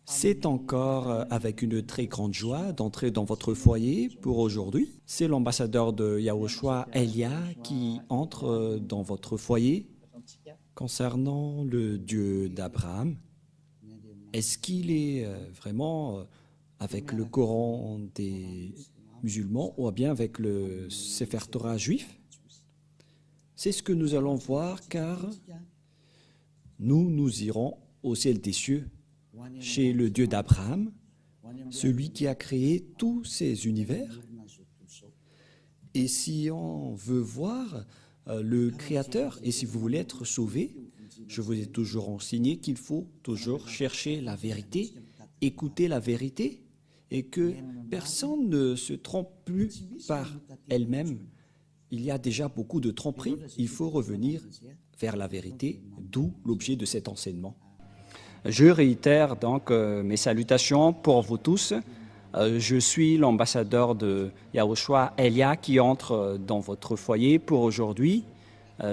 C'est encore avec une très grande joie d'entrer dans votre foyer pour aujourd'hui. C'est l'ambassadeur de Yahushua, Elia, qui entre dans votre foyer concernant le Dieu d'Abraham. Est-ce qu'il est vraiment avec le Coran des musulmans ou bien avec le Sefer Torah juif? C'est ce que nous allons voir car nous irons au ciel des cieux chez le Dieu d'Abraham, celui qui a créé tous ces univers. Et si on veut voir le Créateur, et si vous voulez être sauvé, je vous ai toujours enseigné qu'il faut toujours chercher la vérité, écouter la vérité, et que personne ne se trompe plus par elle-même. Il y a déjà beaucoup de tromperies, il faut revenir vers la vérité, d'où l'objet de cet enseignement. Je réitère donc mes salutations pour vous tous. Je suis l'ambassadeur de Yahushua, Elia, qui entre dans votre foyer pour aujourd'hui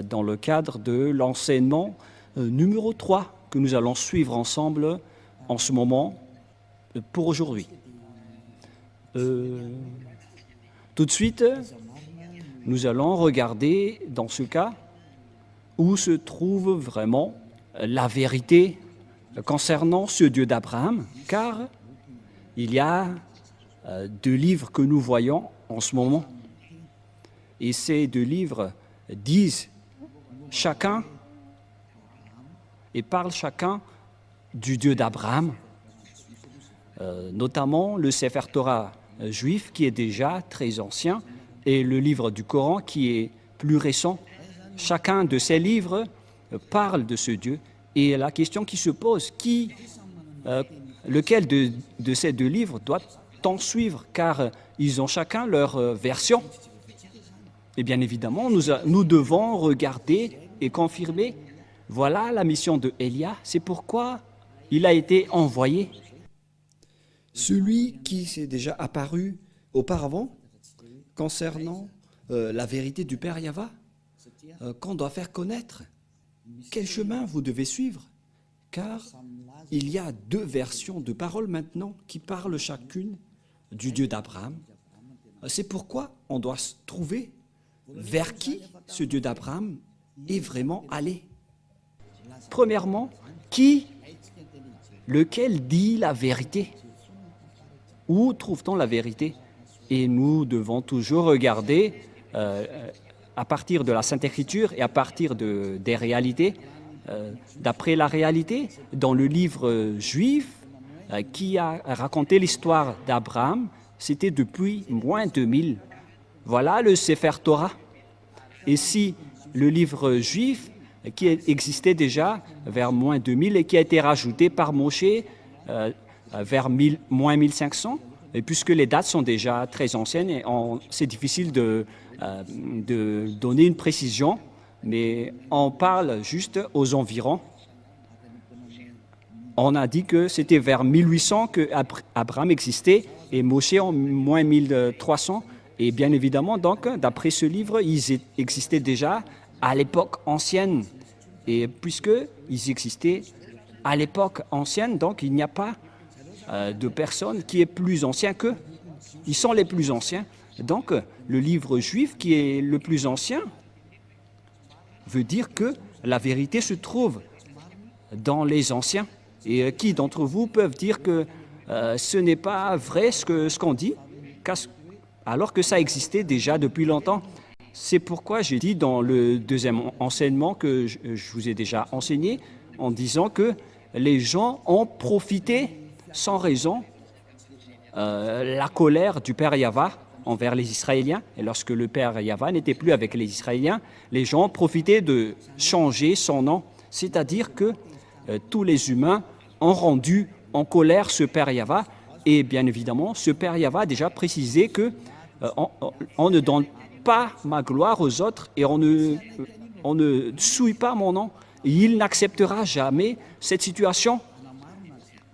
dans le cadre de l'enseignement numéro 3 que nous allons suivre ensemble en ce moment pour aujourd'hui. Tout de suite, nous allons regarder dans ce cas où se trouve vraiment la vérité concernant ce Dieu d'Abraham, car il y a deux livres que nous voyons en ce moment. Et ces deux livres disent chacun et parlent chacun du Dieu d'Abraham, notamment le Sefer Torah juif qui est déjà très ancien et le livre du Coran qui est plus récent. Chacun de ces livres parle de ce Dieu. Et la question qui se pose, lequel de ces deux livres doit-on suivre? Car ils ont chacun leur version. Et bien évidemment, nous devons regarder et confirmer. Voilà la mission de Elia. C'est pourquoi il a été envoyé. Celui qui s'est déjà apparu auparavant concernant la vérité du Père Yahva, qu'on doit faire connaître. Quel chemin vous devez suivre? Car il y a deux versions de paroles maintenant qui parlent chacune du Dieu d'Abraham. C'est pourquoi on doit trouver vers qui ce Dieu d'Abraham est vraiment allé. Premièrement, lequel dit la vérité? Où trouve-t-on la vérité? Et nous devons toujours regarder à partir de la Sainte Écriture et à partir des réalités, d'après la réalité, dans le livre juif qui a raconté l'histoire d'Abraham, c'était depuis moins 2000. Voilà le Sefer Torah. Et si le livre juif qui existait déjà vers moins 2000 et qui a été rajouté par Moshe vers moins 1500, et puisque les dates sont déjà très anciennes, et c'est difficile de donner une précision, mais on parle juste aux environs. On a dit que c'était vers 1800 que Abraham existait et Moshe en moins 1300. Et bien évidemment, donc, d'après ce livre, ils existaient déjà à l'époque ancienne. Et puisqu'ils existaient à l'époque ancienne, donc il n'y a pas de personne qui est plus ancien qu'eux. Ils sont les plus anciens. Donc, le livre juif qui est le plus ancien veut dire que la vérité se trouve dans les anciens. Et qui d'entre vous peuvent dire que ce n'est pas vrai ce qu'on dit, alors que ça existait déjà depuis longtemps? C'est pourquoi j'ai dit dans le deuxième enseignement que je vous ai déjà enseigné, en disant que les gens ont profité sans raison la colère du Père Yahva envers les Israéliens. Et lorsque le Père Yahva n'était plus avec les Israéliens, les gens profitaient de changer son nom. C'est-à-dire que tous les humains ont rendu en colère ce Père Yahva. Et bien évidemment, ce Père Yahva a déjà précisé que on ne donne pas ma gloire aux autres et on ne souille pas mon nom. Et il n'acceptera jamais cette situation.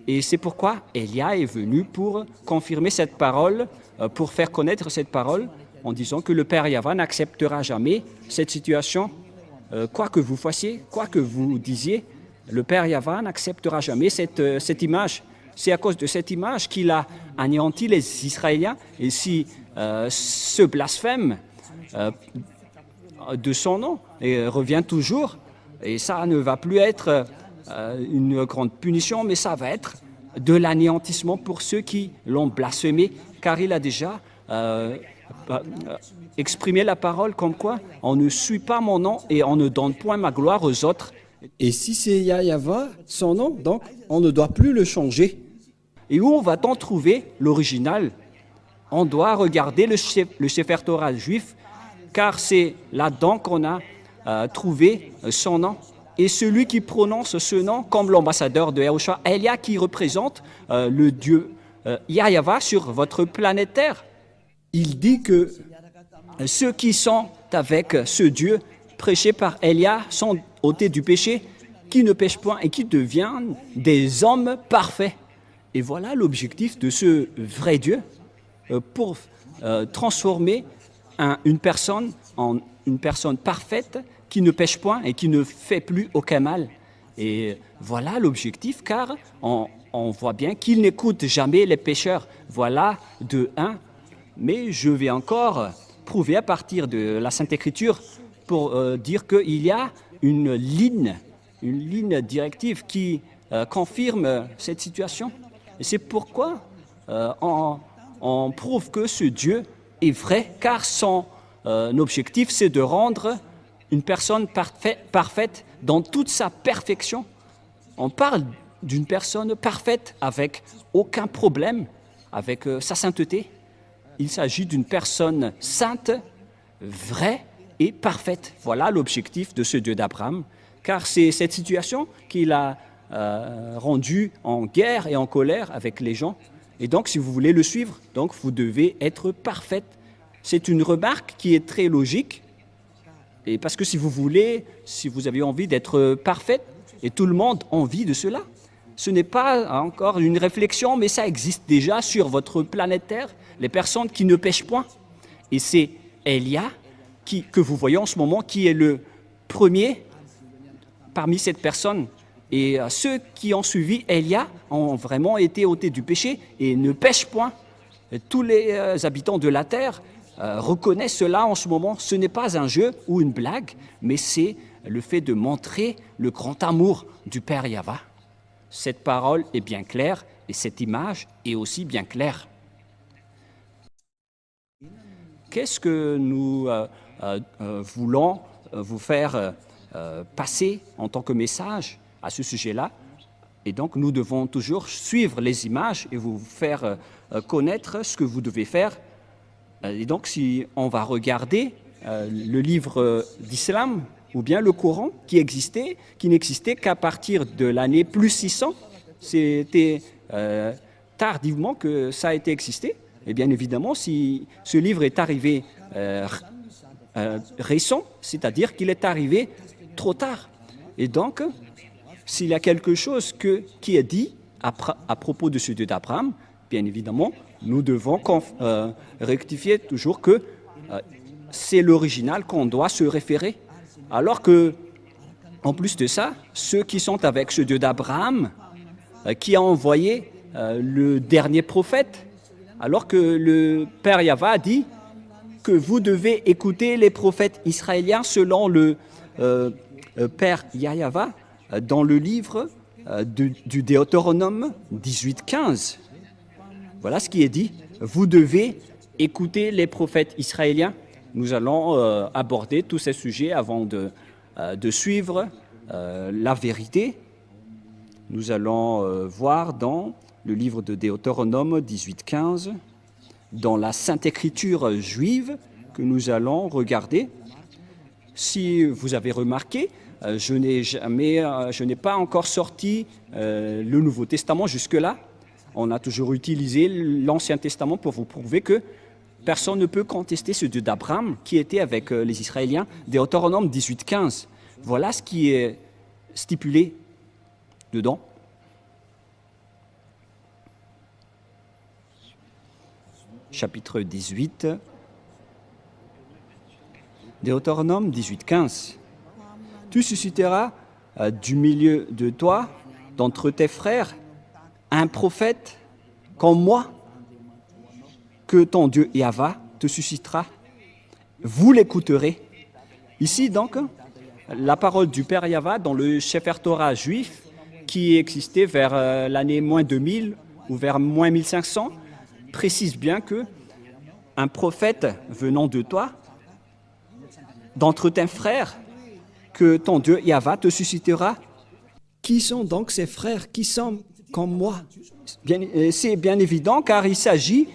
Et c'est pourquoi Elia est venu pour confirmer cette parole, pour faire connaître cette parole, en disant que le Père Yahva n'acceptera jamais cette situation. Quoi que vous fassiez, quoi que vous disiez, le Père Yahva n'acceptera jamais cette image. C'est à cause de cette image qu'il a anéanti les Israéliens. Et si ce blasphème de son nom et revient toujours, et ça ne va plus être une grande punition, mais ça va être de l'anéantissement pour ceux qui l'ont blasphémé, car il a déjà exprimé la parole comme quoi on ne suit pas mon nom et on ne donne point ma gloire aux autres. Et si c'est Yahya son nom, donc on ne doit plus le changer. Et où va-t-on trouver l'original? On doit regarder le Sefer Torah juif, car c'est là-dedans qu'on a trouvé son nom. Et celui qui prononce ce nom comme l'ambassadeur de Yahushua, Elia, qui représente le Dieu Yahya sur votre planète Terre. Il dit que ceux qui sont avec ce Dieu prêché par Elia sont ôtés du péché, qui ne pêchent point et qui deviennent des hommes parfaits. Et voilà l'objectif de ce vrai Dieu pour transformer une personne en une personne parfaite qui ne pêche point et qui ne fait plus aucun mal. Et voilà l'objectif, car on voit bien qu'il n'écoute jamais les pécheurs. Voilà de un. Mais je vais encore prouver à partir de la Sainte Écriture pour dire qu'il y a une ligne directive qui confirme cette situation. Et c'est pourquoi on prouve que ce Dieu est vrai, car son objectif, c'est de rendre une personne parfaite dans toute sa perfection. On parle d'une personne parfaite avec aucun problème, avec sa sainteté. Il s'agit d'une personne sainte, vraie et parfaite. Voilà l'objectif de ce Dieu d'Abraham, car c'est cette situation qu'il a rendue en guerre et en colère avec les gens. Et donc, si vous voulez le suivre, donc vous devez être parfaite. C'est une remarque qui est très logique. Et parce que si vous avez envie d'être parfaite, et tout le monde a envie de cela, ce n'est pas encore une réflexion, mais ça existe déjà sur votre planète Terre, les personnes qui ne pêchent point. Et c'est Elia que vous voyez en ce moment qui est le premier parmi cette personne. Et ceux qui ont suivi Elia ont vraiment été ôtés du péché et ne pêchent point. Et tous les habitants de la terre reconnaissent cela en ce moment. Ce n'est pas un jeu ou une blague, mais c'est le fait de montrer le grand amour du Père Yahva. Cette parole est bien claire et cette image est aussi bien claire. Qu'est-ce que nous voulons vous faire passer en tant que message à ce sujet-là? Et donc, nous devons toujours suivre les images et vous faire connaître ce que vous devez faire. Et donc, si on va regarder le livre d'Islam ou bien le Coran qui n'existait qu'à partir de l'année plus 600, c'était tardivement que ça a été existé. Et bien évidemment, si ce livre est arrivé récent, c'est-à-dire qu'il est arrivé trop tard. Et donc, s'il y a quelque chose qui est dit à propos de ce Dieu d'Abraham, bien évidemment, nous devons rectifier toujours que c'est l'original qu'on doit se référer. Alors que, en plus de ça, ceux qui sont avec ce Dieu d'Abraham, qui a envoyé le dernier prophète, alors que le Père Yahva a dit que vous devez écouter les prophètes israéliens selon le Père Yahva dans le livre du Deutéronome 18:15. Voilà ce qui est dit. Vous devez écouter les prophètes israéliens. Nous allons aborder tous ces sujets avant de suivre la vérité. Nous allons voir dans le livre de Deutéronome 18:15, dans la Sainte Écriture juive que nous allons regarder. Si vous avez remarqué, je n'ai pas encore sorti le Nouveau Testament jusque-là. On a toujours utilisé l'Ancien Testament pour vous prouver que personne ne peut contester ce Dieu d'Abraham qui était avec les Israéliens. Deutéronome 18:15. Voilà ce qui est stipulé dedans. Chapitre 18, Deutéronome 18:15. Tu susciteras du milieu de toi, d'entre tes frères, un prophète comme moi que ton Dieu Yahva te suscitera. Vous l'écouterez. Ici donc, la parole du Père Yahva dans le Sefer Torah juif qui existait vers l'année moins 2000 ou vers moins 1500 précise bien que un prophète venant de toi, d'entre tes frères, que ton Dieu Yahva te suscitera. Qui sont donc ces frères qui sont comme moi? C'est bien évident car il s'agit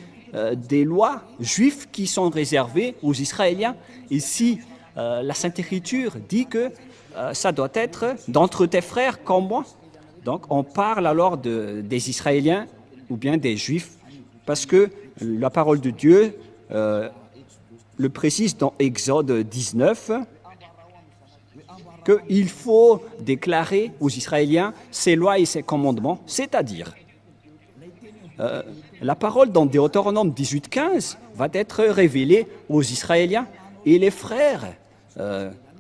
des lois juives qui sont réservées aux Israéliens. Ici, la Sainte Écriture dit que ça doit être d'entre tes frères comme moi. Donc on parle alors des Israéliens ou bien des Juifs parce que la parole de Dieu le précise dans Exode 19 qu'il faut déclarer aux Israéliens ses lois et ses commandements, c'est-à-dire la parole dans Deutéronome 18:15 va être révélée aux Israéliens et les frères.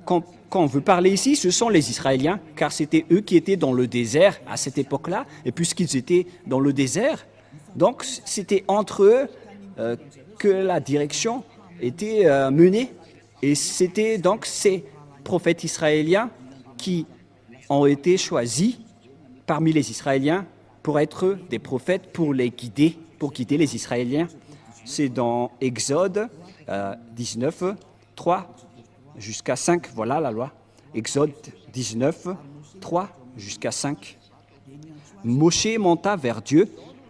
Quand on veut parler ici, ce sont les Israéliens, car c'était eux qui étaient dans le désert à cette époque-là, et puisqu'ils étaient dans le désert, donc c'était entre eux que la direction était menée, et c'était donc ces prophètes israéliens qui ont été choisis parmi les Israéliens pour être des prophètes, pour les guider, pour guider les Israéliens. C'est dans Exode 19, 3 jusqu'à 5, voilà la loi. Exode 19, 3 jusqu'à 5. Moshe monta vers Dieu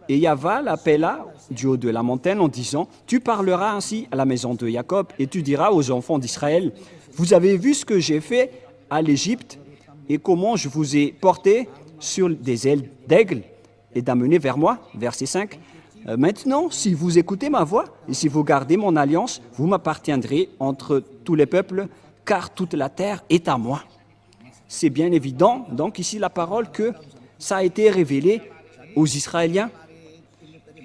et Yahva l'appela du haut de la montagne en disant « Tu parleras ainsi à la maison de Jacob et tu diras aux enfants d'Israël, vous avez vu ce que j'ai fait à l'Égypte et comment je vous ai porté sur des ailes d'aigle et d'amener vers moi. » Verset 5. Maintenant, si vous écoutez ma voix et si vous gardez mon alliance, vous m'appartiendrez entre tous les peuples, car toute la terre est à moi. C'est bien évident, donc ici la parole que ça a été révélé aux Israéliens.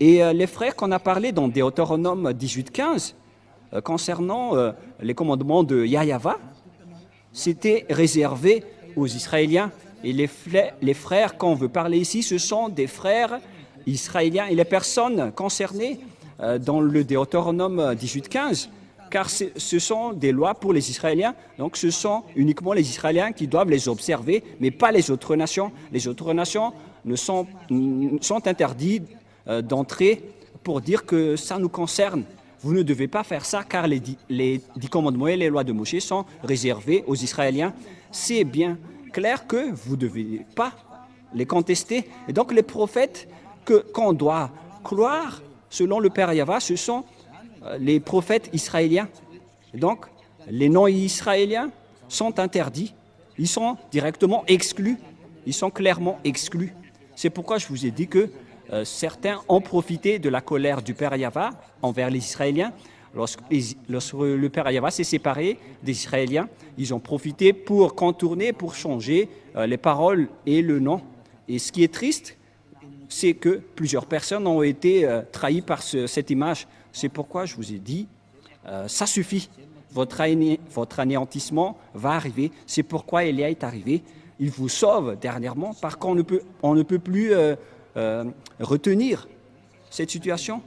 Et les frères qu'on a parlé dans Deutéronome 18:15, concernant les commandements de Yahva, c'était réservé aux Israéliens. Et les frères qu'on veut parler ici, ce sont des frères Israéliens et les personnes concernées dans le Deutéronome 18:15, car ce sont des lois pour les Israéliens, donc ce sont uniquement les Israéliens qui doivent les observer, mais pas les autres nations. Les autres nations sont interdits d'entrer pour dire que ça nous concerne. Vous ne devez pas faire ça, car les 10 commandements et les lois de Moïse sont réservés aux Israéliens. C'est bien clair que vous ne devez pas les contester. Et donc les prophètes qu'on doit croire, selon le Père Yahva, ce sont les prophètes israéliens. Et donc, les non-israéliens sont interdits. Ils sont directement exclus. Ils sont clairement exclus. C'est pourquoi je vous ai dit que certains ont profité de la colère du Père Yahva envers les Israéliens. Lorsque le Père Yahva s'est séparé des Israéliens, ils ont profité pour contourner, pour changer les paroles et le nom. Et ce qui est triste, c'est que plusieurs personnes ont été trahies par cette image. C'est pourquoi je vous ai dit, ça suffit. Votre anéantissement va arriver. C'est pourquoi Élia est arrivé. Il vous sauve dernièrement parce qu'on ne peut plus retenir cette situation.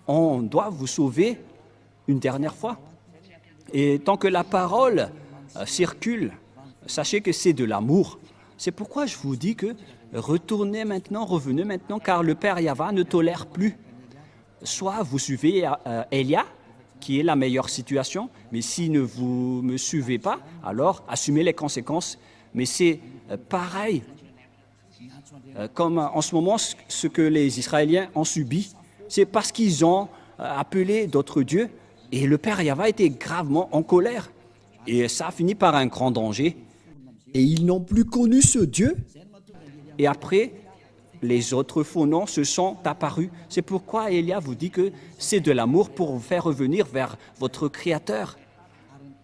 On doit vous sauver une dernière fois. Et tant que la parole circule, sachez que c'est de l'amour. C'est pourquoi je vous dis que revenez maintenant, car le Père Yahva ne tolère plus. Soit vous suivez Élia, qui est la meilleure situation, mais si ne vous me suivez pas, alors assumez les conséquences. Mais c'est pareil, comme en ce moment, ce que les Israéliens ont subi, c'est parce qu'ils ont appelé d'autres dieux, et le Père Yahva était gravement en colère. Et ça a fini par un grand danger. Et ils n'ont plus connu ce Dieu. Et après, les autres faux noms se sont apparus. C'est pourquoi Élia vous dit que c'est de l'amour pour vous faire revenir vers votre Créateur,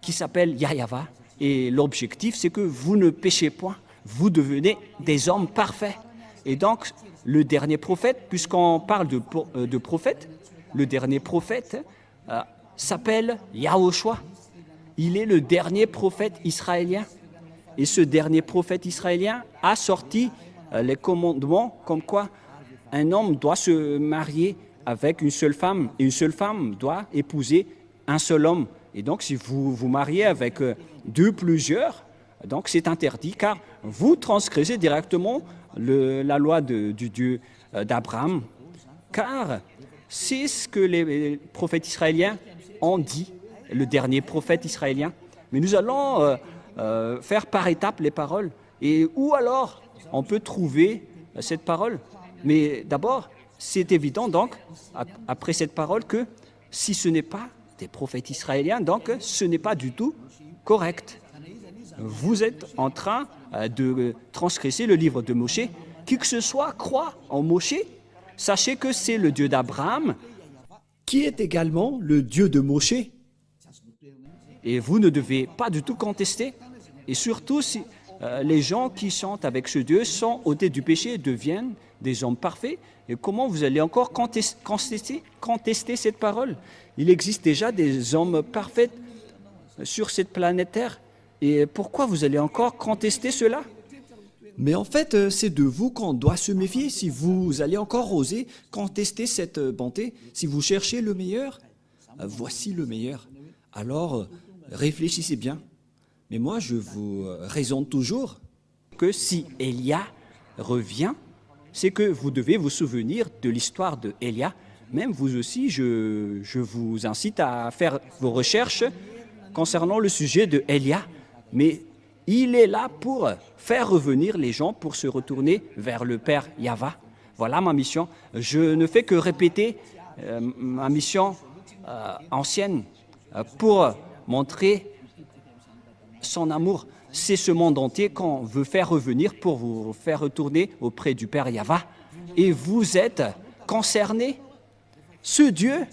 qui s'appelle Yahva. Et l'objectif, c'est que vous ne péchez point. Vous devenez des hommes parfaits. Et donc, le dernier prophète, puisqu'on parle de prophète, le dernier prophète s'appelle Yahushua. Il est le dernier prophète israélien. Et ce dernier prophète israélien a sorti les commandements comme quoi un homme doit se marier avec une seule femme et une seule femme doit épouser un seul homme. Et donc, si vous vous mariez avec plusieurs, donc c'est interdit car vous transgressez directement la loi du Dieu d'Abraham. Car c'est ce que les prophètes israéliens ont dit, le dernier prophète israélien. Mais nous allons faire par étapes les paroles. Et où alors on peut trouver cette parole? Mais d'abord, c'est évident donc, après cette parole, que si ce n'est pas des prophètes israéliens, donc ce n'est pas du tout correct. Vous êtes en train de transgresser le livre de Moshe. Qui que ce soit croit en Moshe, sachez que c'est le Dieu d'Abraham, qui est également le Dieu de Moshe. et vous ne devez pas du tout contester. Et surtout, si les gens qui sont avec ce Dieu sont ôtés du péché et deviennent des hommes parfaits, et comment vous allez encore contester cette parole? Il existe déjà des hommes parfaits sur cette planète Terre. Et pourquoi vous allez encore contester cela? Mais en fait, c'est de vous qu'on doit se méfier si vous allez encore oser contester cette bonté. Si vous cherchez le meilleur, voici le meilleur. Alors, réfléchissez bien. Mais moi, je vous raisonne toujours. Que si Élia revient, c'est que vous devez vous souvenir de l'histoire de Élia. Même vous aussi, je vous incite à faire vos recherches concernant le sujet de Élia. Mais il est là pour faire revenir les gens, pour se retourner vers le Père Yahva. Voilà ma mission. Je ne fais que répéter ma mission ancienne pour montrer son amour. C'est ce monde entier qu'on veut faire revenir pour vous faire retourner auprès du Père Yahva. Et vous êtes concernés. Ce Dieu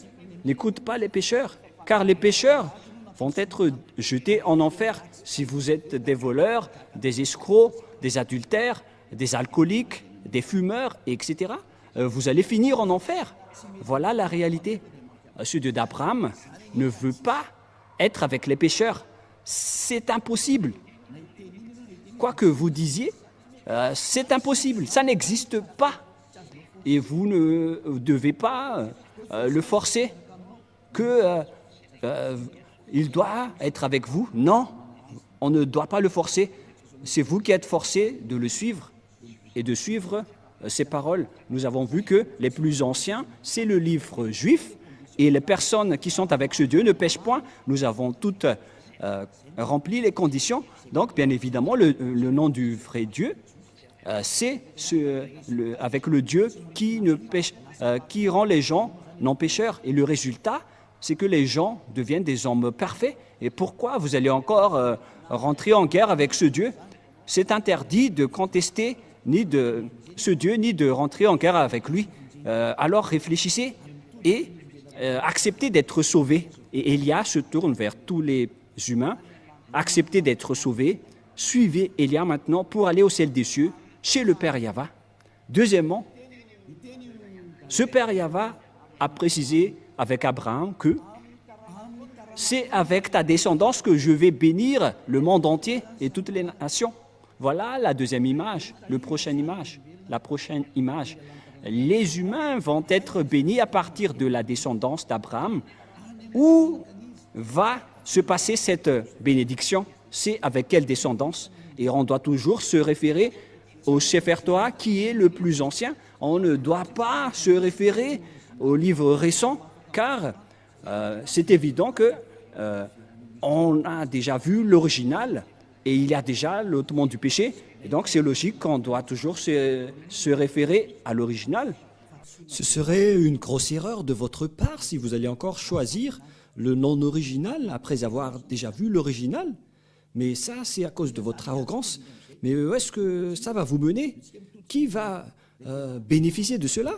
n'écoute pas les pécheurs, car les pécheurs vont être jetés en enfer. Si vous êtes des voleurs, des escrocs, des adultères, des alcooliques, des fumeurs, etc., vous allez finir en enfer. Voilà la réalité. Ce Dieu d'Abraham ne veut pas être avec les pécheurs. C'est impossible. Quoi que vous disiez, c'est impossible. Ça n'existe pas. Et vous ne devez pas le forcer que il doit être avec vous. Non, on ne doit pas le forcer. C'est vous qui êtes forcé de le suivre et de suivre ses paroles. Nous avons vu que les plus anciens, c'est le livre juif, et les personnes qui sont avec ce Dieu ne pêchent point. Nous avons toutes rempli les conditions. Donc, bien évidemment, le nom du vrai Dieu, c'est avec le Dieu qui rend les gens non pécheurs. Et le résultat, c'est que les gens deviennent des hommes parfaits. Et pourquoi vous allez encore rentrer en guerre avec ce Dieu? C'est interdit de contester ni de ce Dieu, ni de rentrer en guerre avec lui. Alors réfléchissez et acceptez d'être sauvés. Et Élia se tourne vers tous les humains. Acceptez d'être sauvés. Suivez Élia maintenant pour aller au ciel des cieux, chez le Père Yahva. Deuxièmement, ce Père Yahva a précisé avec Abraham que c'est avec ta descendance que je vais bénir le monde entier et toutes les nations. Voilà la deuxième image, la prochaine image. Les humains vont être bénis à partir de la descendance d'Abraham. Où va se passer cette bénédiction? C'est avec quelle descendance? Et on doit toujours se référer au Sefer Torah qui est le plus ancien. On ne doit pas se référer au livre récent, car c'est évident que on a déjà vu l'original et il y a déjà l'ôtement du péché. Et donc c'est logique qu'on doit toujours se référer à l'original. Ce serait une grosse erreur de votre part si vous allez encore choisir le non original après avoir déjà vu l'original. Mais ça, c'est à cause de votre arrogance. Mais où est-ce que ça va vous mener? Qui va bénéficier de cela?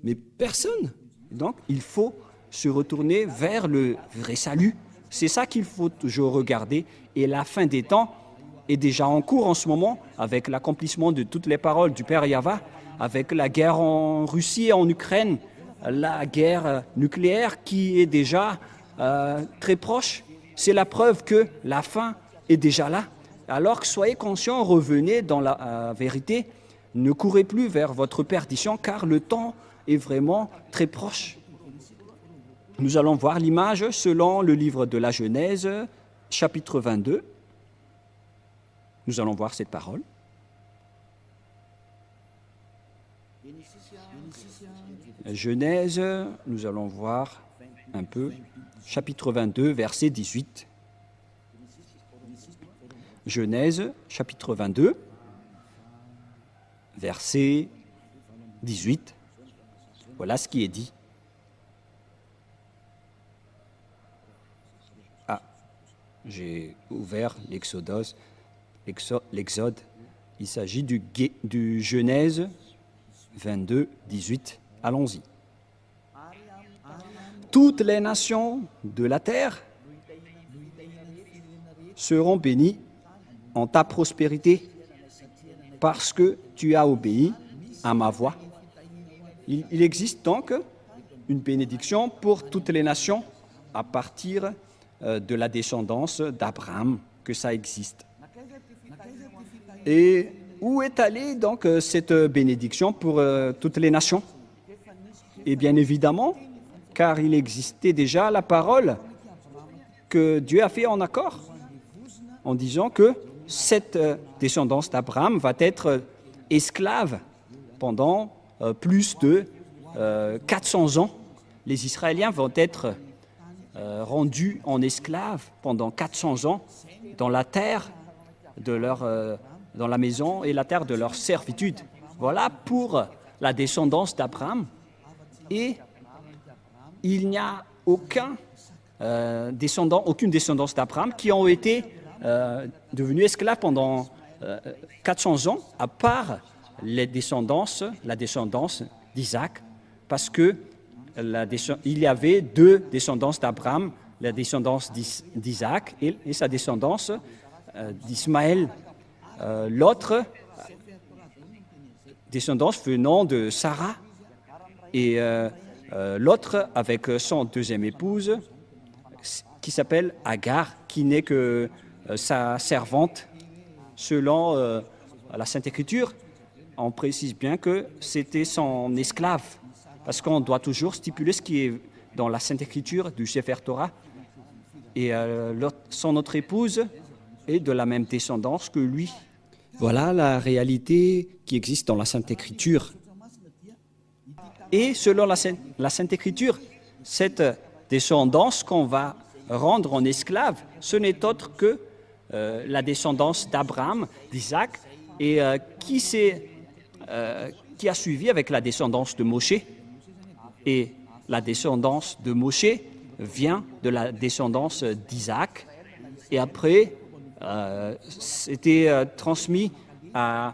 Mais personne. Donc il faut se retourner vers le vrai salut. C'est ça qu'il faut toujours regarder. Et la fin des temps est déjà en cours en ce moment avec l'accomplissement de toutes les paroles du Père Yahva, avec la guerre en Russie et en Ukraine, la guerre nucléaire qui est déjà très proche. C'est la preuve que la fin est déjà là. Alors que soyez conscients, revenez dans la vérité. ne courez plus vers votre perdition, car le temps est vraiment très proche. Nous allons voir l'image selon le livre de la Genèse, chapitre 22. Nous allons voir cette parole. Genèse, nous allons voir un peu, chapitre 22, verset 18. Genèse, chapitre 22, verset 18. Voilà ce qui est dit. Ah, j'ai ouvert l'Exode. Il s'agit du Genèse 22, 18. Allons-y. Toutes les nations de la terre seront bénies en ta prospérité parce que tu as obéi à ma voix. Il existe donc une bénédiction pour toutes les nations à partir de la descendance d'Abraham, que ça existe. Et où est allée donc cette bénédiction pour toutes les nations? Et bien évidemment, car il existait déjà la parole que Dieu a fait en accord, en disant que cette descendance d'Abraham va être esclave pendant plus de 400 ans. Les Israéliens vont être rendus en esclaves pendant 400 ans dans la terre de dans la maison et la terre de leur servitude. Voilà pour la descendance d'Abraham. Et il n'y a aucune descendance d'Abraham qui ont été devenus esclaves pendant 400 ans, à part la descendance d'Isaac, parce que il y avait deux descendances d'Abraham, la descendance d'Isaac et sa descendance d'Ismaël. L'autre descendance venant de Sarah et l'autre avec son deuxième épouse qui s'appelle Agar, qui n'est que sa servante. Selon la Sainte Écriture, on précise bien que c'était son esclave, parce qu'on doit toujours stipuler ce qui est dans la Sainte Écriture du Sefer Torah. Et son autre épouse est de la même descendance que lui. Voilà la réalité qui existe dans la Sainte Écriture. Et selon la Sainte Écriture, cette descendance qu'on va rendre en esclave, ce n'est autre que la descendance d'Abraham, d'Isaac, et qui a suivi avec la descendance de Moshe. Et la descendance de Moshe vient de la descendance d'Isaac. Et après, c'était transmis à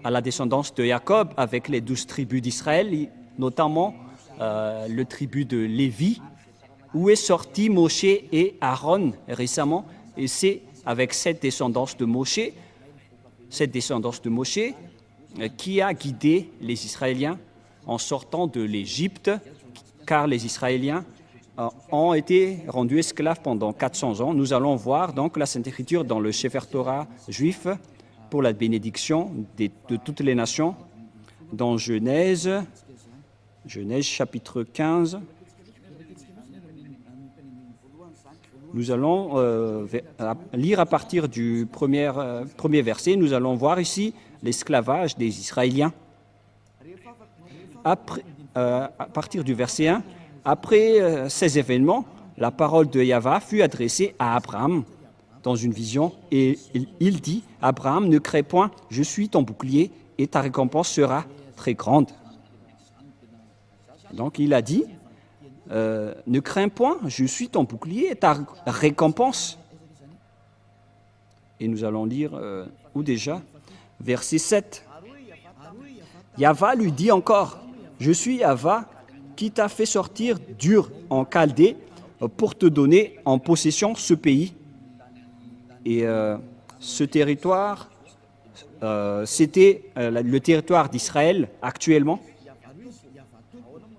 la descendance de Jacob avec les 12 tribus d'Israël, notamment le tribu de Lévi, où est sorti Moshe et Aaron récemment. Et c'est avec cette descendance de Moshe qui a guidé les Israéliens en sortant de l'Égypte, car les Israéliens ont été rendus esclaves pendant 400 ans. Nous allons voir donc la Sainte Écriture dans le Sefer Torah juif pour la bénédiction de toutes les nations, dans Genèse chapitre 15. Nous allons lire à partir du premier verset. Nous allons voir ici l'esclavage des Israéliens. À partir du verset 1, après ces événements, la parole de Yahva fut adressée à Abraham dans une vision, et il dit, « Abraham, ne crains point, je suis ton bouclier, et ta récompense sera très grande. » Donc il a dit, ne crains point, je suis ton bouclier et ta récompense. Et nous allons lire, où déjà? Verset 7. Yahva lui dit encore, je suis Yahva qui t'a fait sortir d'Ur en Chaldée pour te donner en possession ce pays. Et ce territoire, c'était le territoire d'Israël actuellement.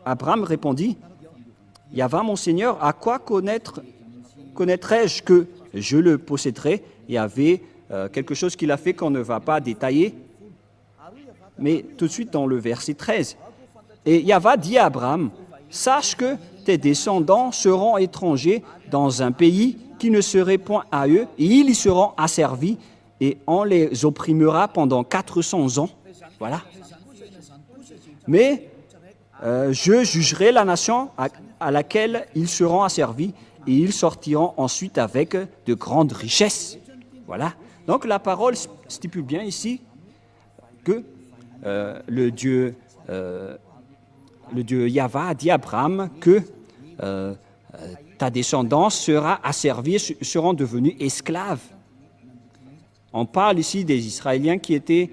Abraham répondit, Yahva, mon Seigneur, à quoi connaîtrais-je que je le posséderai? Il y avait quelque chose qu'il a fait qu'on ne va pas détailler. mais tout de suite dans le verset 13. Et Yahva dit à Abraham, « Sache que tes descendants seront étrangers dans un pays qui ne serait point à eux, et ils y seront asservis, et on les opprimera pendant 400 ans. » Voilà. Mais je jugerai la nation à laquelle ils seront asservis, et ils sortiront ensuite avec de grandes richesses. Voilà. Donc la parole stipule bien ici que le Dieu Yahva a dit à Abraham que ta descendance sera asservie, seront devenus esclaves. On parle ici des Israéliens qui étaient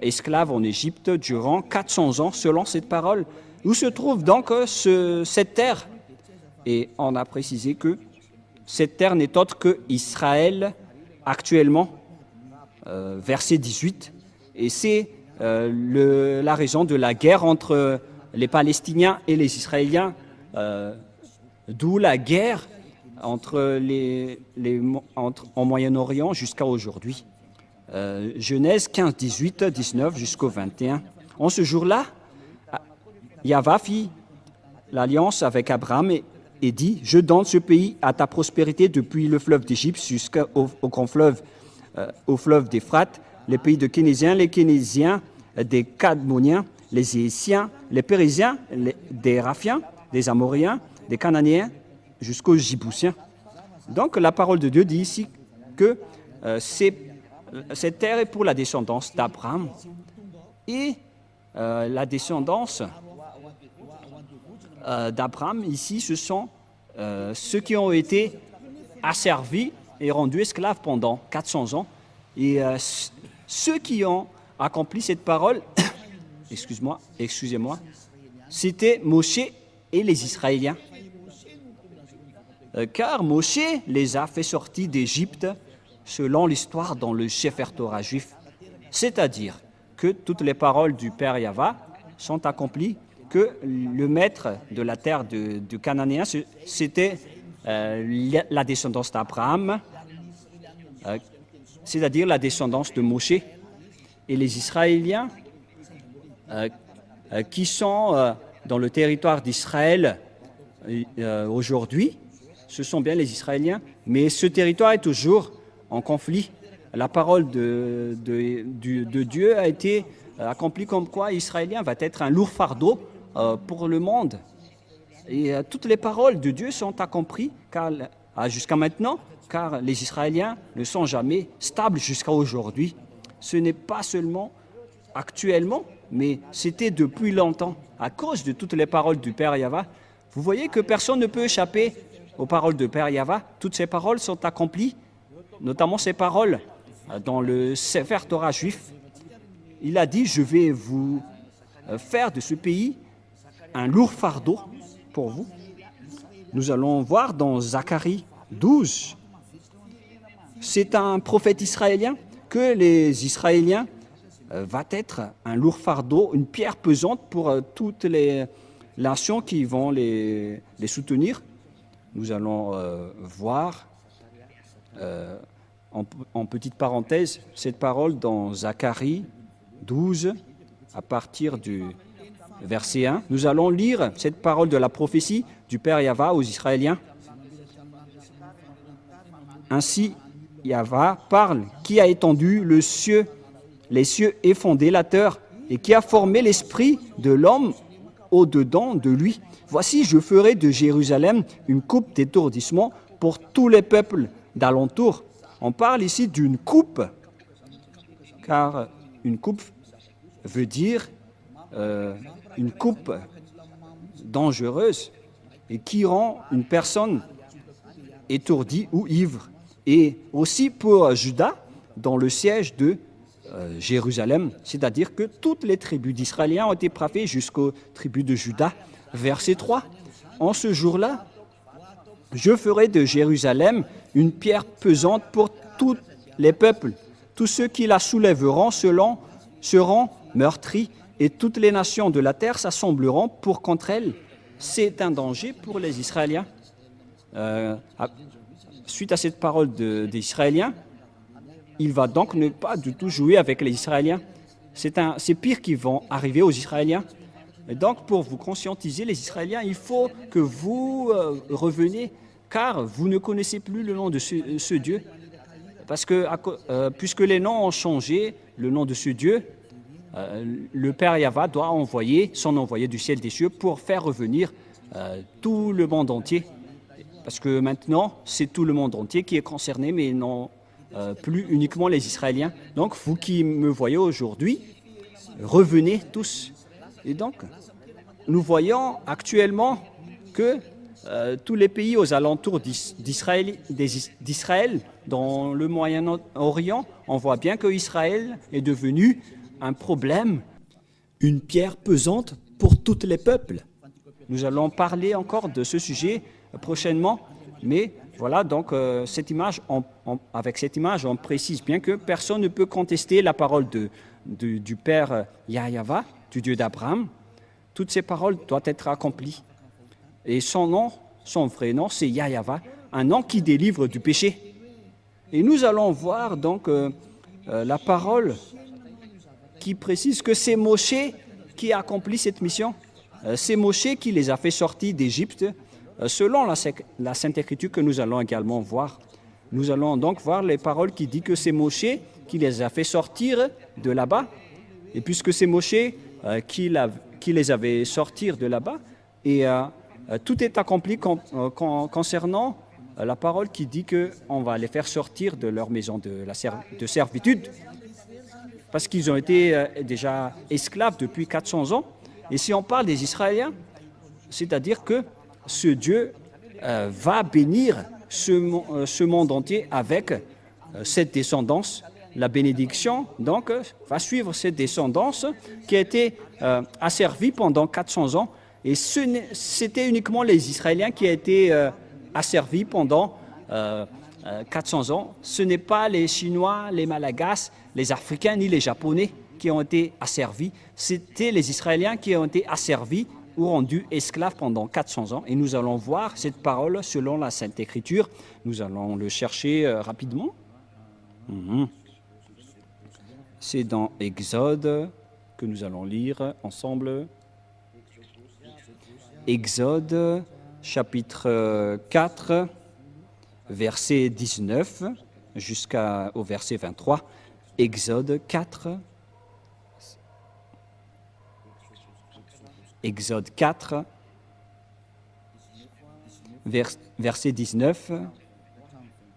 esclaves en Égypte durant 400 ans, selon cette parole. Où se trouve donc cette terre? Et on a précisé que cette terre n'est autre que Israël actuellement, verset 18. Et c'est la raison de la guerre entre les Palestiniens et les Israéliens, d'où la guerre en Moyen-Orient jusqu'à aujourd'hui. Genèse 15, 18, 19 jusqu'au 21. En ce jour-là, Yahva fit l'alliance avec Abraham et dit, « Je donne ce pays à ta prospérité depuis le fleuve d'Égypte jusqu'au grand fleuve, au fleuve d'Éphrate, les pays de Kénésiens, les Kénésiens, des Cadmoniens, les Hésiens, les Périsiens, des Raphiens, des Amoriens, des Cananéens, jusqu'aux Jibousiens. » Donc la parole de Dieu dit ici que cette terre est pour la descendance d'Abraham. Et la descendance d'Abraham, ici, ce sont ceux qui ont été asservis et rendus esclaves pendant 400 ans. Et ceux qui ont accompli cette parole, excusez-moi, c'était Moshe et les Israéliens. Car Moshe les a fait sortir d'Égypte selon l'histoire dans le Sefer Torah juif. C'est-à-dire que toutes les paroles du Père Yahva sont accomplies, que le maître de la terre du Cananéen, c'était la descendance d'Abraham, c'est-à-dire la descendance de Moshe. Et les Israéliens qui sont dans le territoire d'Israël aujourd'hui, ce sont bien les Israéliens, mais ce territoire est toujours en conflit. La parole de Dieu a été accomplie comme quoi Israélien va être un lourd fardeau pour le monde. Et toutes les paroles de Dieu sont accomplies jusqu'à maintenant, car les Israéliens ne sont jamais stables jusqu'à aujourd'hui. Ce n'est pas seulement actuellement, mais c'était depuis longtemps, à cause de toutes les paroles du Père Yahva. Vous voyez que personne ne peut échapper aux paroles du Père Yahva. Toutes ces paroles sont accomplies, notamment ces paroles dans le Sefer Torah juif. Il a dit, je vais vous faire de ce pays un lourd fardeau pour vous. Nous allons voir dans Zacharie 12. C'est un prophète israélien que les Israéliens va être un lourd fardeau, une pierre pesante pour toutes les nations qui vont les soutenir. Nous allons voir, en petite parenthèse, cette parole dans Zacharie 12, à partir du verset 1. Nous allons lire cette parole de la prophétie du Père Yahva aux Israéliens. Ainsi, Yahva parle, qui a étendu les cieux et fondé la terre, et qui a formé l'esprit de l'homme au-dedans de lui. Voici, je ferai de Jérusalem une coupe d'étourdissement pour tous les peuples d'alentour. On parle ici d'une coupe, car une coupe veut dire une coupe dangereuse et qui rend une personne étourdie ou ivre. Et aussi pour Juda, dans le siège de Jérusalem, c'est-à-dire que toutes les tribus d'Israéliens ont été frappées jusqu'aux tribus de Juda. Verset 3. En ce jour-là, je ferai de Jérusalem une pierre pesante pour tous les peuples. Tous ceux qui la soulèveront seront meurtris, et toutes les nations de la terre s'assembleront pour contre elle. C'est un danger pour les Israéliens. Suite à cette parole des Israéliens, il va donc ne pas du tout jouer avec les Israéliens. c'est pire qui vont arriver aux Israéliens. Et donc, pour vous conscientiser, les Israéliens, il faut que vous reveniez, car vous ne connaissez plus le nom de ce Dieu. Parce que, puisque les noms ont changé, le nom de ce Dieu, le Père Yahva doit envoyer son envoyé du ciel des cieux pour faire revenir tout le monde entier. Parce que maintenant, c'est tout le monde entier qui est concerné, mais non plus uniquement les Israéliens. Donc, vous qui me voyez aujourd'hui, revenez tous. Et donc, nous voyons actuellement que tous les pays aux alentours d'Israël, dans le Moyen-Orient, on voit bien que Israël est devenu un problème. Une pierre pesante pour tous les peuples. Nous allons parler encore de ce sujet prochainement, mais voilà, donc avec cette image, on précise bien que personne ne peut contester la parole du Père Yahva, du Dieu d'Abraham. Toutes ces paroles doivent être accomplies. Et son vrai nom, c'est Yahva, un nom qui délivre du péché. Et nous allons voir donc la parole qui précise que c'est Moshe qui a accompli cette mission. C'est Moshe qui les a fait sortir d'Égypte, selon la Sainte Écriture que nous allons également voir. Nous allons donc voir les paroles qui disent que c'est Moshe qui les a fait sortir de là-bas. Et puisque c'est Moshe qui les avait sortis de là-bas, et tout est accompli concernant la parole qui dit qu'on va les faire sortir de leur maison de servitude, parce qu'ils ont été déjà esclaves depuis 400 ans. Et si on parle des Israéliens, c'est-à-dire que ce Dieu va bénir ce monde entier avec cette descendance. La bénédiction, donc, va suivre cette descendance qui a été asservie pendant 400 ans. Et c'était uniquement les Israéliens qui ont été asservis pendant 400 ans. Ce n'est pas les Chinois, les Malagasy, les Africains ni les Japonais qui ont été asservis. C'était les Israéliens qui ont été asservis ou rendus esclaves pendant 400 ans. Et nous allons voir cette parole selon la Sainte Écriture. Nous allons le chercher rapidement. C'est dans Exode que nous allons lire ensemble. Exode, chapitre 4, verset 19 jusqu'au verset 23. Exode 4. Exode 4, verset 19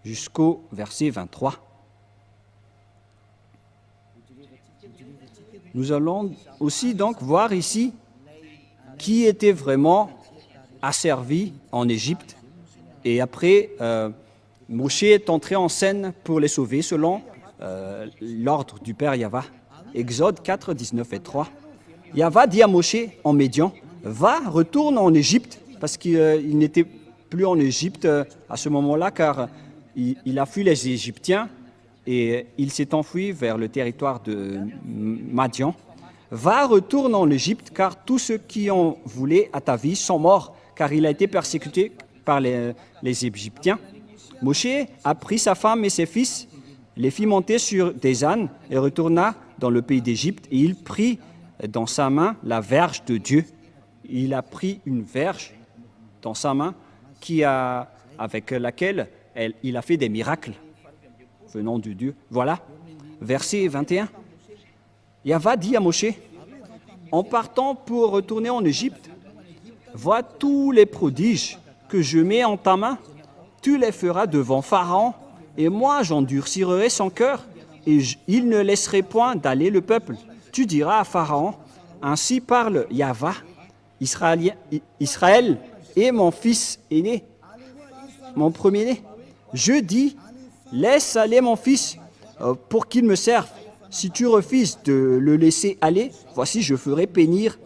jusqu'au verset 23. Nous allons aussi donc voir ici qui était vraiment asservi en Égypte. Et après, Moshe est entré en scène pour les sauver selon l'ordre du Père Yahva. Exode 4, 19 et 3. Yahva dit à Moshe en Médian, va, retourne en Égypte, parce qu'il n'était plus en Égypte à ce moment-là, car il a fui les Égyptiens et il s'est enfui vers le territoire de Madian. Va, retourne en Égypte, car tous ceux qui en voulaient à ta vie sont morts, car il a été persécuté par les Égyptiens. Moshe a pris sa femme et ses fils, les fit monter sur des ânes et retourna dans le pays d'Égypte, et il prit dans sa main la verge de Dieu. Il a pris une verge dans sa main avec laquelle il a fait des miracles venant de Dieu. Voilà, verset 21. Yahva dit à Moshe, en partant pour retourner en Égypte, vois tous les prodiges que je mets en ta main, tu les feras devant Pharaon, et moi j'endurcirai son cœur, et il ne laisserait point d'aller le peuple. Tu diras à Pharaon, ainsi parle Yahva, Israël est mon fils aîné, mon premier-né. Je dis, laisse aller mon fils pour qu'il me serve. Si tu refuses de le laisser aller, voici, je ferai périr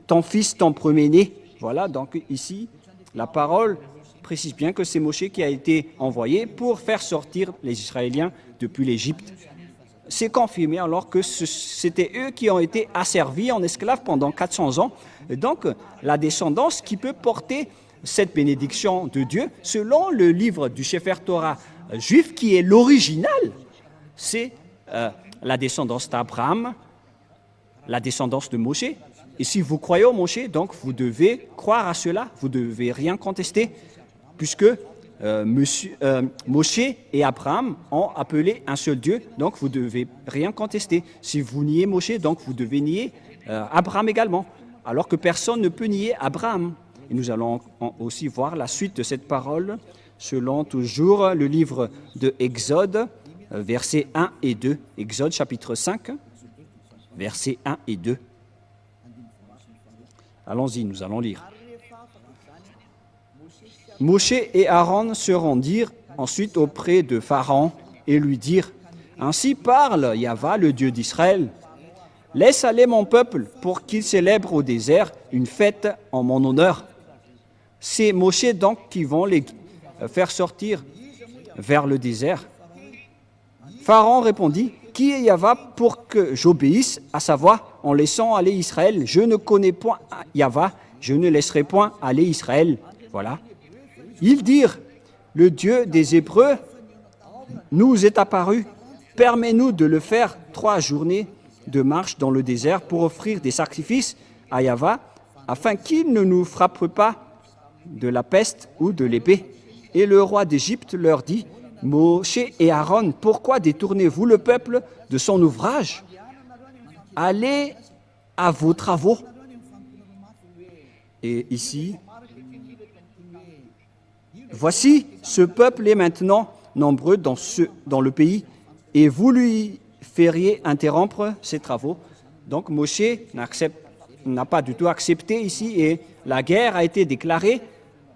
ton fils, ton premier-né. Voilà, donc ici, la parole précise bien que c'est Moshe qui a été envoyé pour faire sortir les Israéliens depuis l'Égypte. C'est confirmé alors que c'était eux qui ont été asservis en esclaves pendant 400 ans. Et donc, la descendance qui peut porter cette bénédiction de Dieu, selon le livre du Sefer Torah juif, qui est l'original, c'est la descendance d'Abraham, la descendance de Moshe. Et si vous croyez au Moshe, donc vous devez croire à cela, vous ne devez rien contester, puisque Moshe et Abraham ont appelé un seul Dieu, donc vous ne devez rien contester. Si vous niez Moshe, donc vous devez nier Abraham également, alors que personne ne peut nier Abraham. Et nous allons aussi voir la suite de cette parole selon toujours le livre de Exode, versets 1 et 2. Exode chapitre 5, versets 1 et 2. Allons-y, nous allons lire. Moshe et Aaron se rendirent ensuite auprès de Pharaon et lui dirent « Ainsi parle Yahva, le Dieu d'Israël. Laisse aller mon peuple pour qu'il célèbre au désert une fête en mon honneur. » C'est Moshe donc qui vont les faire sortir vers le désert. Pharaon répondit « Qui est Yahva pour que j'obéisse à sa voix en laissant aller Israël? Je ne connais point Yahva, je ne laisserai point aller Israël. » Voilà. Ils dirent « Le Dieu des Hébreux nous est apparu. Permets-nous de le faire 3 journées de marche dans le désert pour offrir des sacrifices à Yahva, afin qu'il ne nous frappe pas de la peste ou de l'épée. » Et le roi d'Égypte leur dit « Moshe et Aaron, pourquoi détournez-vous le peuple de son ouvrage? Allez à vos travaux. » Et ici, voici, ce peuple est maintenant nombreux dans le pays, et vous lui feriez interrompre ses travaux. Donc Moshe n'a pas du tout accepté ici, et la guerre a été déclarée.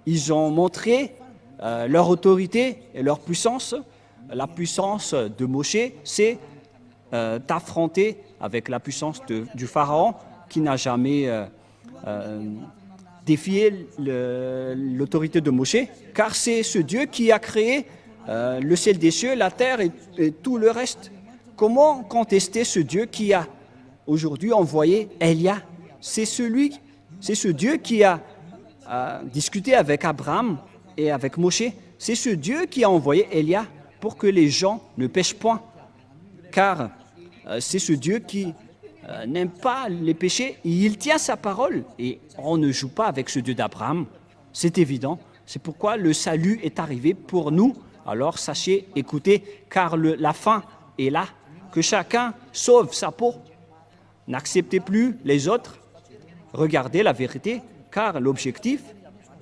Ils ont montré leur autorité et leur puissance. La puissance de Moshe, c'est d'affronter avec la puissance du Pharaon, qui n'a jamais défié l'autorité de Moshe, car c'est ce Dieu qui a créé le ciel des cieux, la terre et tout le reste. Comment contester ce Dieu qui a aujourd'hui envoyé Élia? C'est ce Dieu qui a discuté avec Abraham et avec Moshe. C'est ce Dieu qui a envoyé Élia pour que les gens ne pêchent point, car c'est ce Dieu qui n'aime pas les péchés, et il tient sa parole, et on ne joue pas avec ce Dieu d'Abraham, c'est évident. C'est pourquoi le salut est arrivé pour nous. Alors sachez, écoutez, car la fin est là, que chacun sauve sa peau. N'acceptez plus les autres, regardez la vérité, car l'objectif,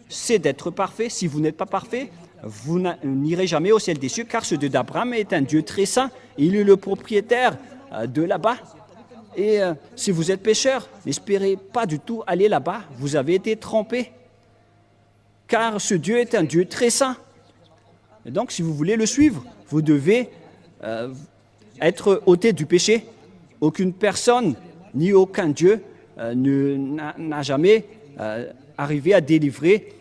c'est d'être parfait. Si vous n'êtes pas parfait, vous n'irez jamais au ciel des cieux, car ce Dieu d'Abraham est un Dieu très saint. Il est le propriétaire de là-bas. Et si vous êtes pécheur, n'espérez pas du tout aller là-bas. Vous avez été trompé, car ce Dieu est un Dieu très saint. Et donc, si vous voulez le suivre, vous devez être ôté du péché. Aucune personne, ni aucun Dieu n'a jamais arrivé à délivrer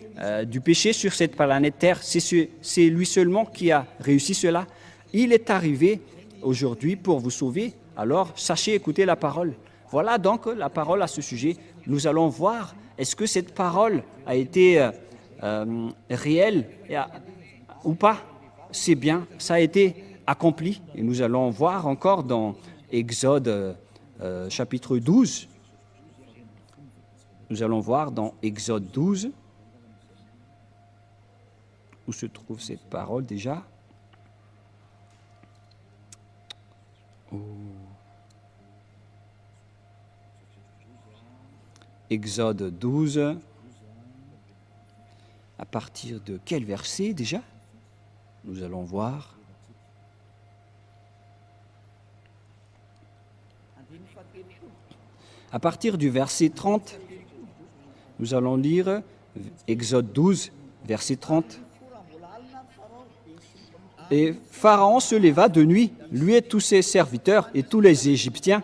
du péché sur cette planète Terre. C'est lui seulement qui a réussi cela. Il est arrivé aujourd'hui pour vous sauver. Alors, sachez écouter la parole. Voilà donc la parole à ce sujet. Nous allons voir, est-ce que cette parole a été réelle ou pas? C'est bien, ça a été accompli. Et nous allons voir encore dans Exode chapitre 12. Nous allons voir dans Exode 12, où se trouve cette parole déjà. Exode 12, à partir de quel verset déjà? Nous allons voir. À partir du verset 30, nous allons lire Exode 12, verset 30. Et Pharaon se leva de nuit, lui et tous ses serviteurs et tous les Égyptiens,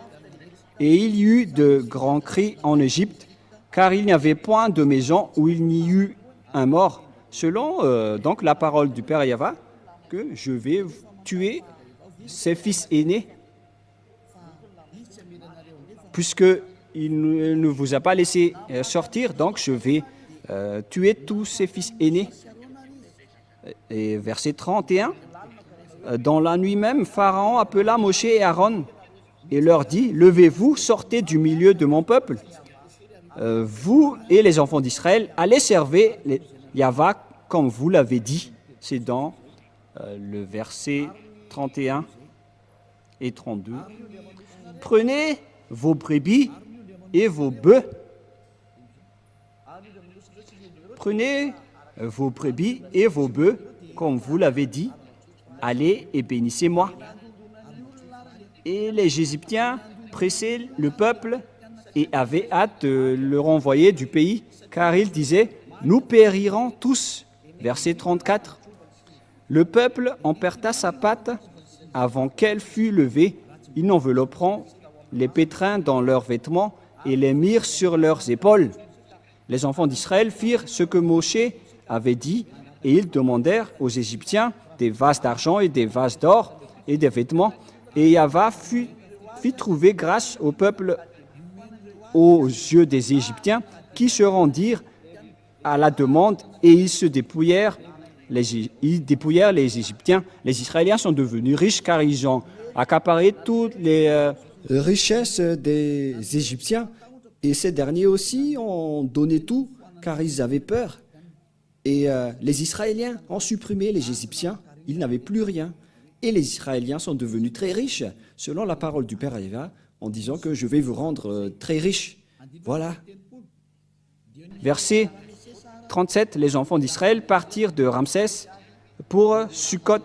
et il y eut de grands cris en Égypte, car il n'y avait point de maison où il n'y eut un mort, selon donc la parole du Père Yahva, que je vais tuer ses fils aînés, puisqu'il ne vous a pas laissé sortir, donc je vais tuer tous ses fils aînés. Et verset 31, dans la nuit même, Pharaon appela Moshe et Aaron et leur dit, « Levez-vous, sortez du milieu de mon peuple. Vous et les enfants d'Israël, allez servir Yahva comme vous l'avez dit. » C'est dans le verset 31 et 32. « Prenez vos brebis et vos bœufs. Prenez vos brebis et vos bœufs, comme vous l'avez dit. Allez et bénissez-moi. » Et les Égyptiens pressaient le peuple et avaient hâte de le renvoyer du pays, car ils disaient, « Nous périrons tous. » Verset 34. Le peuple emporta sa pâte avant qu'elle fût levée. Ils envelopperont les pétrins dans leurs vêtements et les mirent sur leurs épaules. Les enfants d'Israël firent ce que Moshe avait dit, et ils demandèrent aux Égyptiens des vases d'argent et des vases d'or et des vêtements. Et Yahva fit trouver grâce au peuple aux yeux des Égyptiens, qui se rendirent à la demande, et ils se dépouillèrent. Ils dépouillèrent les Égyptiens. Les Israéliens sont devenus riches car ils ont accaparé toutes les richesses des Égyptiens. Et ces derniers aussi ont donné tout car ils avaient peur. Et les Israéliens ont supprimé les Égyptiens. Ils n'avaient plus rien. Et les Israéliens sont devenus très riches, selon la parole du Père Yahva, en disant que je vais vous rendre très riches. Voilà. Verset 37, les enfants d'Israël partirent de Ramsès pour Sukkot,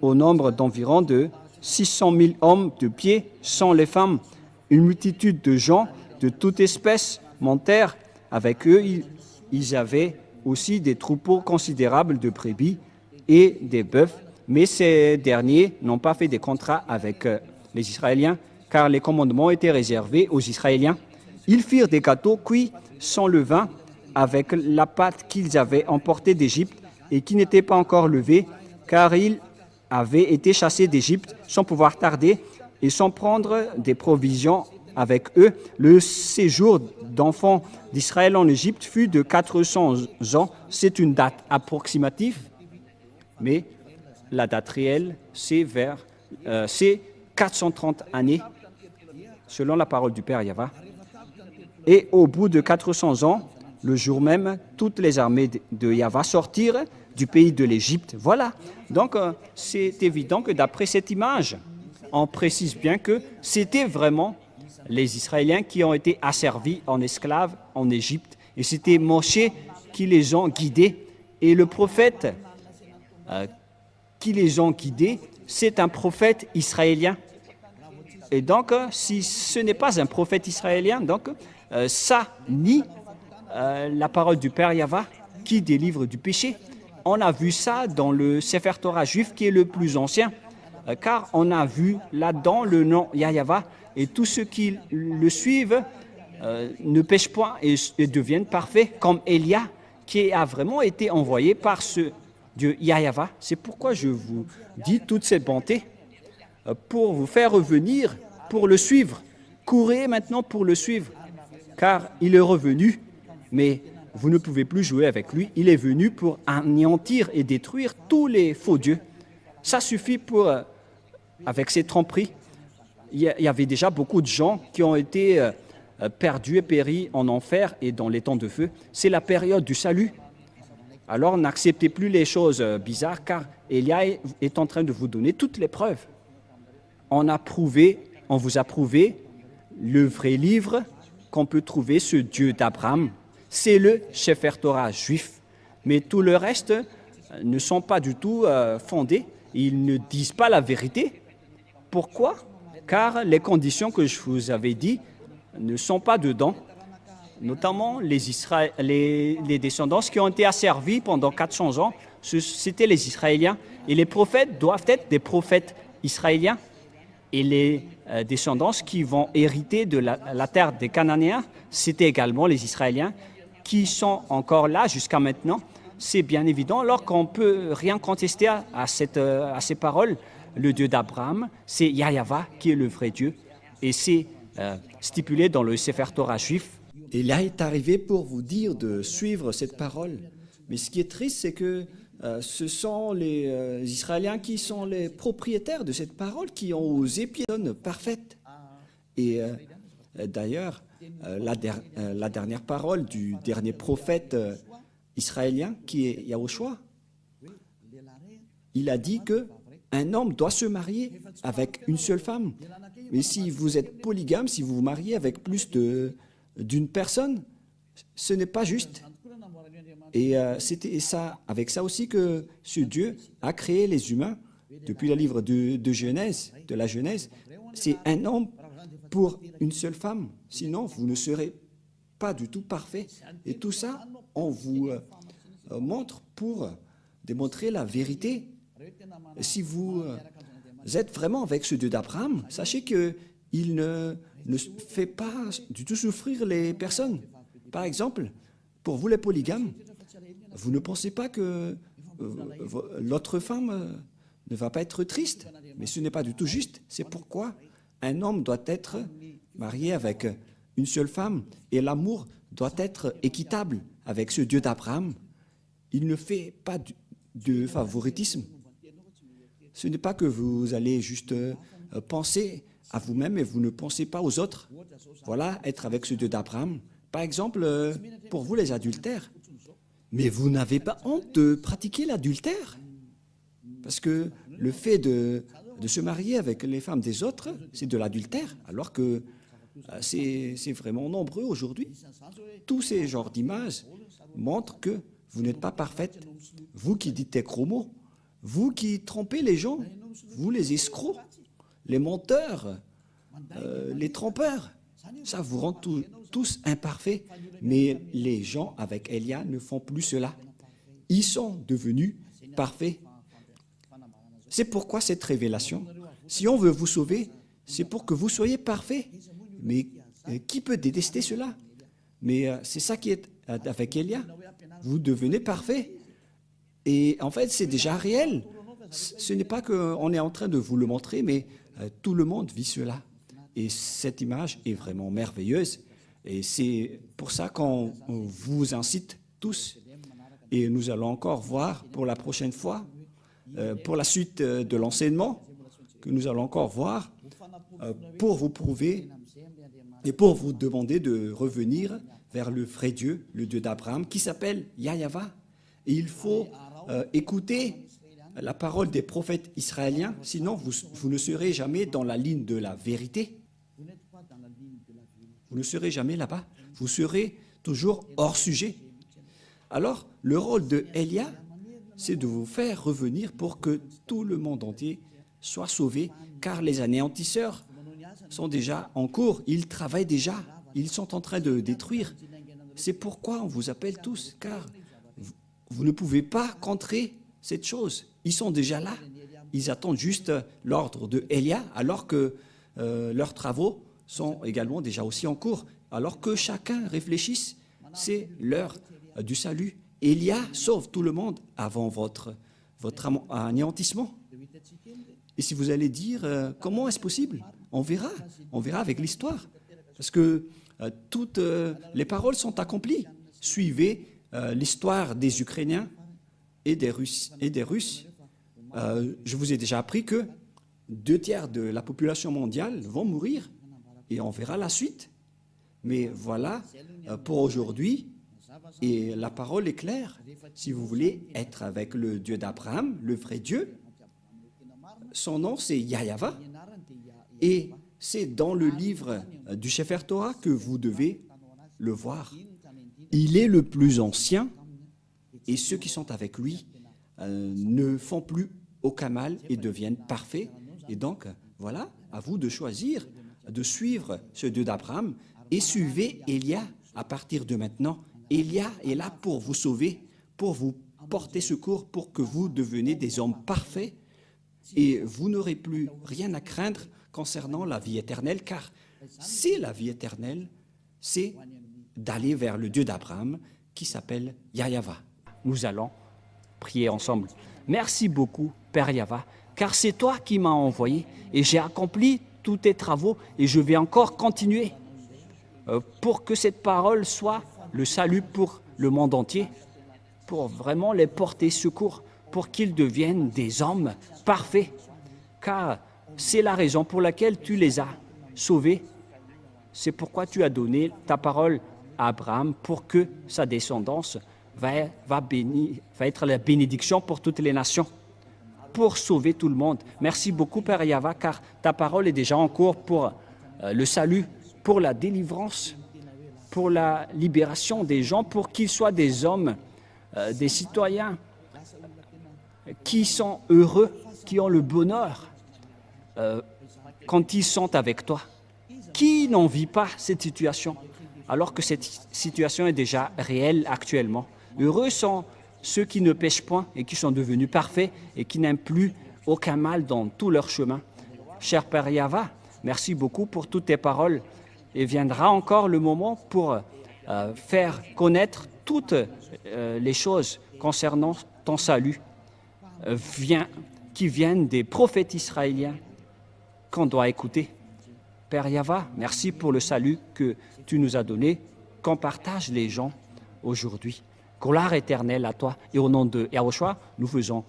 au nombre d'environ de 600 000 hommes de pied, sans les femmes. Une multitude de gens de toute espèce montèrent avec eux. Ils avaient aussi des troupeaux considérables de brebis et des bœufs, mais ces derniers n'ont pas fait des contrats avec les Israéliens, car les commandements étaient réservés aux Israéliens. Ils firent des gâteaux cuits sans levain, avec la pâte qu'ils avaient emportée d'Égypte et qui n'était pas encore levée, car ils avaient été chassés d'Égypte sans pouvoir tarder et sans prendre des provisions avec eux. Le séjour d'enfants d'Israël en Égypte fut de 400 ans. C'est une date approximative, mais la date réelle, c'est 430 années, selon la parole du Père Yahva. Et au bout de 400 ans, le jour même, toutes les armées de Yahva sortirent du pays de l'Égypte. Voilà. Donc, c'est évident que d'après cette image, on précise bien que c'était vraiment les Israéliens qui ont été asservis en esclaves en Égypte. Et c'était Moshe qui les ont guidés. Et le prophète qui les ont guidés, c'est un prophète israélien. Et donc, si ce n'est pas un prophète israélien, donc ça nie la parole du Père Yahva qui délivre du péché. On a vu ça dans le Sefer Torah juif qui est le plus ancien, car on a vu là-dedans le nom Yahva et tous ceux qui le suivent ne pêchent point et deviennent parfaits, comme Élia qui a vraiment été envoyé par ce Dieu Yahva. C'est pourquoi je vous dis toute cette bonté pour vous faire revenir, pour le suivre. Courez maintenant pour le suivre, car il est revenu, mais vous ne pouvez plus jouer avec lui. Il est venu pour anéantir et détruire tous les faux dieux. Ça suffit pour, avec ces tromperies. Il y avait déjà beaucoup de gens qui ont été perdus et péris en enfer et dans les temps de feu. C'est la période du salut. Alors n'acceptez plus les choses bizarres, car Élia est en train de vous donner toutes les preuves. On vous a prouvé le vrai livre qu'on peut trouver, ce Dieu d'Abraham. C'est le Sefer Torah juif. Mais tout le reste ne sont pas du tout fondés. Ils ne disent pas la vérité. Pourquoi? Car les conditions que je vous avais dit ne sont pas dedans. Notamment les descendants qui ont été asservis pendant 400 ans, c'était les Israéliens. Et les prophètes doivent être des prophètes israéliens. Et les descendants qui vont hériter de la terre des Cananéens, c'était également les Israéliens qui sont encore là jusqu'à maintenant. C'est bien évident, alors qu'on ne peut rien contester à ces paroles. Le Dieu d'Abraham, c'est Yahva qui est le vrai Dieu. Et c'est stipulé dans le Sefer Torah juif. Et là est arrivé pour vous dire de suivre cette parole. Mais ce qui est triste, c'est que ce sont les Israéliens qui sont les propriétaires de cette parole, qui ont osé piétonner parfaite. Et d'ailleurs, la dernière parole du dernier prophète israélien, qui est Yahushua, il a dit que un homme doit se marier avec une seule femme. Mais si vous êtes polygame, si vous vous mariez avec plus d'une personne, ce n'est pas juste. Et c'était ça, avec ça aussi que ce Dieu a créé les humains depuis le livre de Genèse, de la Genèse. C'est un homme pour une seule femme. Sinon, vous ne serez pas du tout parfait. Et tout ça, on vous montre pour démontrer la vérité. Si vous êtes vraiment avec ce Dieu d'Abraham, sachez qu'il ne fait pas du tout souffrir les personnes. Par exemple, pour vous les polygames, vous ne pensez pas que l'autre femme ne va pas être triste, mais ce n'est pas du tout juste. C'est pourquoi un homme doit être marié avec une seule femme et l'amour doit être équitable avec ce Dieu d'Abraham. Il ne fait pas de favoritisme. Ce n'est pas que vous allez juste penser à vous-même et vous ne pensez pas aux autres. Voilà, être avec ce Dieu d'Abraham. Par exemple, pour vous les adultères. Mais vous n'avez pas honte de pratiquer l'adultère? Parce que le fait de se marier avec les femmes des autres, c'est de l'adultère, alors que c'est vraiment nombreux aujourd'hui. Tous ces genres d'images montrent que vous n'êtes pas parfaite. Vous qui dites des gros mots, vous qui trompez les gens, vous les escrocs, les menteurs, les trompeurs, ça vous rend tous imparfaits. Mais les gens avec Elia ne font plus cela. Ils sont devenus parfaits. C'est pourquoi cette révélation, si on veut vous sauver, c'est pour que vous soyez parfaits. Mais qui peut détester cela? Mais c'est ça qui est avec Elia. Vous devenez parfait. Et en fait, c'est déjà réel. Ce n'est pas qu'on est en train de vous le montrer, mais tout le monde vit cela. Et cette image est vraiment merveilleuse. Et c'est pour ça qu'on vous incite tous. Et nous allons encore voir pour la prochaine fois, pour la suite de l'enseignement, que nous allons encore voir, pour vous prouver et pour vous demander de revenir vers le vrai Dieu, le Dieu d'Abraham, qui s'appelle Yahweh. Et il faut écouter la parole des prophètes israéliens, sinon vous ne serez jamais dans la ligne de la vérité. Vous ne serez jamais là-bas. Vous serez toujours hors sujet. Alors, le rôle de Elia, c'est de vous faire revenir pour que tout le monde entier soit sauvé, car les anéantisseurs sont déjà en cours, ils travaillent déjà, ils sont en train de détruire. C'est pourquoi on vous appelle tous, car vous ne pouvez pas contrer cette chose. Ils sont déjà là, ils attendent juste l'ordre de Elia, alors que leurs travaux sont également déjà aussi en cours, alors que chacun réfléchisse, c'est l'heure du salut. Elia sauve tout le monde avant votre anéantissement. Et si vous allez dire, comment est-ce possible? On verra avec l'histoire. Parce que toutes les paroles sont accomplies. Suivez l'histoire des Ukrainiens et des Russes. Je vous ai déjà appris que 2/3 de la population mondiale vont mourir. Et on verra la suite. Mais voilà, pour aujourd'hui, et la parole est claire. Si vous voulez être avec le Dieu d'Abraham, le vrai Dieu, son nom c'est Yahweh. Et c'est dans le livre du Sefer Torah que vous devez le voir. Il est le plus ancien et ceux qui sont avec lui ne font plus aucun mal et deviennent parfaits. Et donc, voilà, à vous de choisir, de suivre ce Dieu d'Abraham et suivez Elia à partir de maintenant. Elia est là pour vous sauver, pour vous porter secours, pour que vous deveniez des hommes parfaits et vous n'aurez plus rien à craindre concernant la vie éternelle, car c'est la vie éternelle, c'est d'aller vers le Dieu d'Abraham qui s'appelle Yahweh. Nous allons prier ensemble. Merci beaucoup, Père Yahweh, car c'est toi qui m'as envoyé et j'ai accompli tous tes travaux et je vais encore continuer pour que cette parole soit le salut pour le monde entier, pour vraiment les porter secours, pour qu'ils deviennent des hommes parfaits, car c'est la raison pour laquelle tu les as sauvés C'est pourquoi tu as donné ta parole à Abraham pour que sa descendance va être la bénédiction pour toutes les nations, pour sauver tout le monde. Merci beaucoup, Père Yahweh, car ta parole est déjà en cours pour le salut, pour la délivrance, pour la libération des gens, pour qu'ils soient des hommes, des citoyens qui sont heureux, qui ont le bonheur quand ils sont avec toi. Qui n'en vit pas cette situation, alors que cette situation est déjà réelle actuellement? Heureux sont ceux qui ne pêchent point et qui sont devenus parfaits et qui n'aiment plus aucun mal dans tout leur chemin. Cher Père Yahweh, merci beaucoup pour toutes tes paroles. Et viendra encore le moment pour faire connaître toutes les choses concernant ton salut qui viennent des prophètes israéliens qu'on doit écouter. Père Yahweh, merci pour le salut que tu nous as donné, qu'on partage les gens aujourd'hui. Gloire éternelle à toi. Et au nom de Yahushua, nous faisons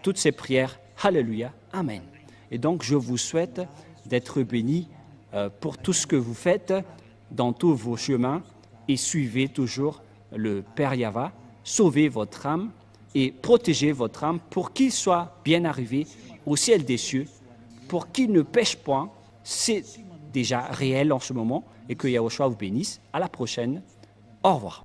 toutes ces prières. Alléluia. Amen. Et donc, je vous souhaite d'être bénis pour tout ce que vous faites dans tous vos chemins et suivez toujours le Père Yahweh. Sauvez votre âme et protégez votre âme pour qu'il soit bien arrivé au ciel des cieux, pour qu'il ne pêche point. C'est déjà réel en ce moment et que Yahushua vous bénisse. À la prochaine. Au revoir.